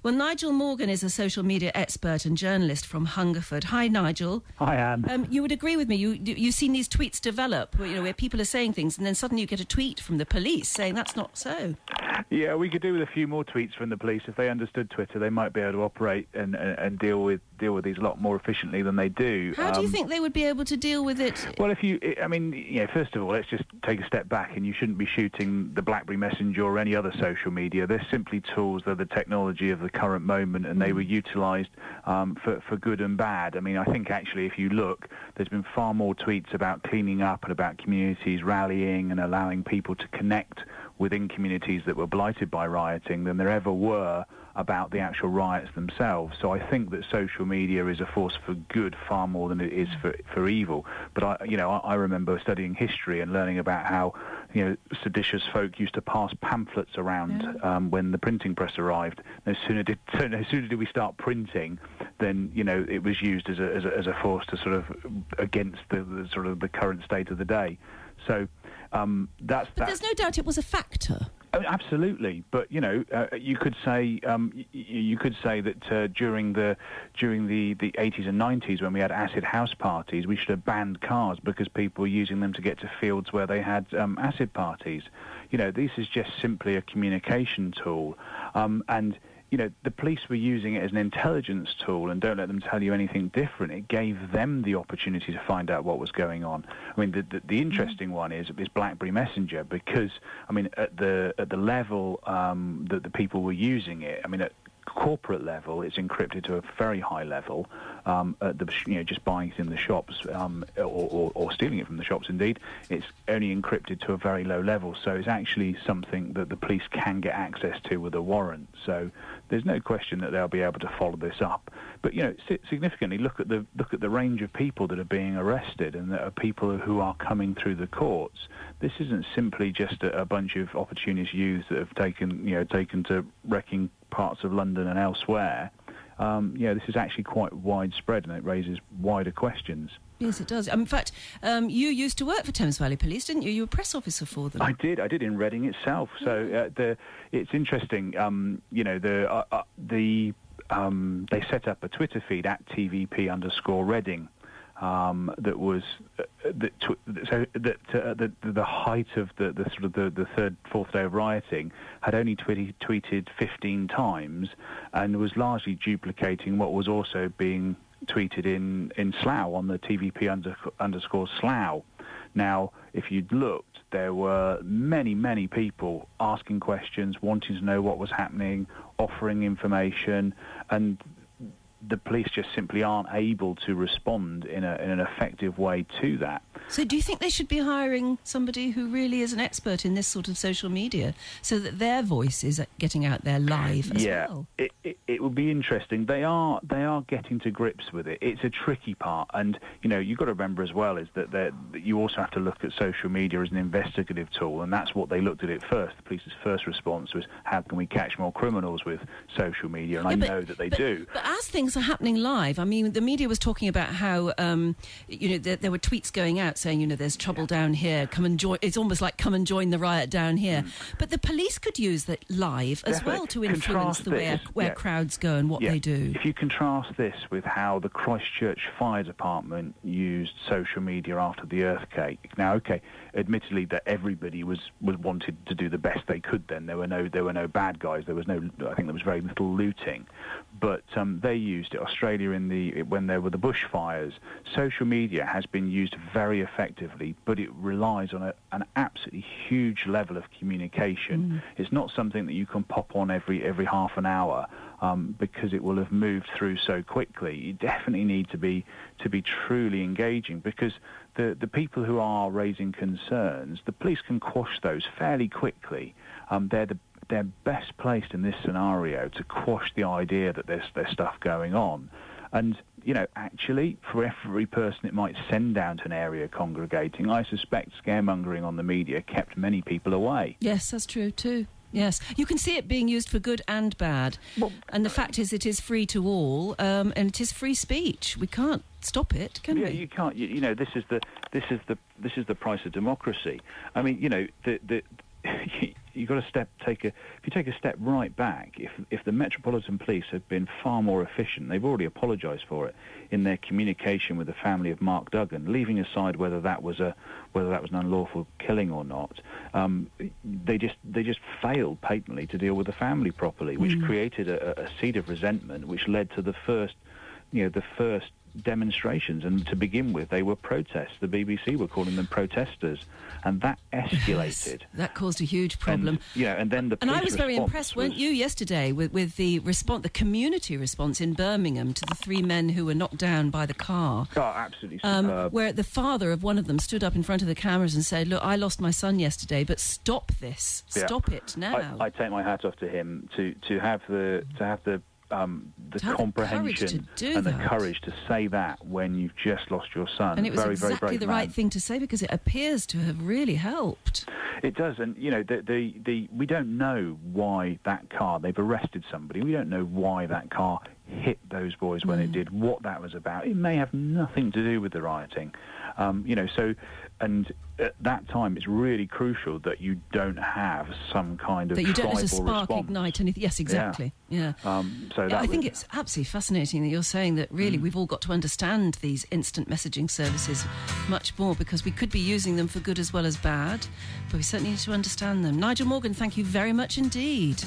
Well, Nigel Morgan is a social media expert and journalist from Hungerford. Hi, Nigel. Hi, Anne. You would agree with me. You've seen these tweets develop, where people are saying things, and then suddenly you get a tweet from the police saying that's not so. Yeah, we could do with a few more tweets from the police. If they understood Twitter, they might be able to operate and deal with these a lot more efficiently than they do. How do you think they would be able to deal with it? Well, first of all, let's just take a step back, and you shouldn't be shooting the BlackBerry Messenger or any other social media. They're simply tools. They're the technology of the current moment, and they were utilised for good and bad. I mean, I think actually, if you look, there's been far more tweets about cleaning up and about communities rallying and allowing people to connect within communities that were blighted by rioting than there ever were about the actual riots themselves. So I think that social media is a force for good far more than it is for evil. But I remember studying history and learning about how seditious folk used to pass pamphlets around when the printing press arrived. No sooner did we start printing, then it was used as a force to sort of against the sort of the current state of the day. So that's. But there's no doubt it was a factor. Oh, absolutely, but you could say that during the 80s and 90s, when we had acid house parties, we should have banned cars because people were using them to get to fields where they had acid parties. This is just simply a communication tool, and the police were using it as an intelligence tool, and don't let them tell you anything different. It gave them the opportunity to find out what was going on. I mean, the interesting one is BlackBerry Messenger, because, I mean, at the level that the people were using it, I mean, at corporate level, it's encrypted to a very high level. At the just buying it in the shops or stealing it from the shops. Indeed, it's only encrypted to a very low level. So it's actually something that the police can get access to with a warrant. So there's no question that they'll be able to follow this up. But significantly, look at the range of people that are being arrested and that are people who are coming through the courts. This isn't simply just a bunch of opportunist youths that have taken to wrecking parts of London and elsewhere. This is actually quite widespread, and it raises wider questions. Yes, it does. In fact, you used to work for Thames Valley Police, didn't you? You were a press officer for them. I did in Reading itself. So it's interesting. They set up a Twitter feed at TVP_Reading. That was the height of the sort of the third, fourth day of rioting had only tweeted 15 times, and was largely duplicating what was also being tweeted in Slough on the TVP_Slough. Now, if you'd looked, there were many people asking questions, wanting to know what was happening, offering information, and the police just simply aren't able to respond in an effective way to that. So do you think they should be hiring somebody who really is an expert in this sort of social media so that their voice is getting out there live as well? Yeah, it would be interesting. They are getting to grips with it. It's a tricky part, and you've got to remember as well is that you also have to look at social media as an investigative tool, and that's what they looked at it first. The police's first response was, how can we catch more criminals with social media? And I know that they do. But as things are happening live, I mean, the media was talking about how there were tweets going out saying there's trouble down here, come and join. It's almost like come and join the riot down here. But the police could use that live as well to influence the way where crowds go and what they do. If you contrast this with how the Christchurch Fire Department used social media after the earthquake. Now, okay, admittedly that everybody was wanted to do the best they could. Then there were no bad guys. I think there was very little looting, but they used it. Australia when there were the bushfires, social media has been used very effectively, but it relies on an absolutely huge level of communication. It's not something that you can pop on every half an hour because it will have moved through so quickly. You definitely need to be truly engaging, because the people who are raising concerns, the police can quash those fairly quickly. They're best placed in this scenario to quash the idea that there's stuff going on. And, actually, for every person it might send down to an area congregating, I suspect scaremongering on the media kept many people away. Yes, that's true too. Yes, you can see it being used for good and bad. Well, and the fact is, it is free to all, and it is free speech. We can't stop it, can we? Yeah, you can't. This is the price of democracy. I mean, you've got to if you take a step right back, if the Metropolitan Police had been far more efficient, they've already apologised for it in their communication with the family of Mark Duggan, leaving aside whether that was an unlawful killing or not. They just failed patently to deal with the family properly, which created a seed of resentment, which led to the first demonstrations. And to begin with, they were protests. The BBC were calling them protesters, and that escalated. Yes, that caused a huge problem. And then the police I was very impressed, weren't you, yesterday with the response, the community response in Birmingham to the 3 men who were knocked down by the car. Oh, absolutely superb. Where the father of one of them stood up in front of the cameras and said, "Look, I lost my son yesterday, but stop this, stop it now." I take my hat off to him to have the comprehension and the courage to say that when you've just lost your son. And it was very, exactly very brave the man. right thing to say, because it appears to have really helped. It does, and we don't know why that car. They've arrested somebody. We don't know why that car hit those boys when it did. What that was about. It may have nothing to do with the rioting. And at that time, it's really crucial that you don't have some kind of that you don't let a tribal spark response. ignite anything. Yes, exactly. Yeah. I think it's absolutely fascinating that you're saying that really we've all got to understand these instant messaging services much more, because we could be using them for good as well as bad, but we certainly need to understand them. Nigel Morgan, thank you very much indeed.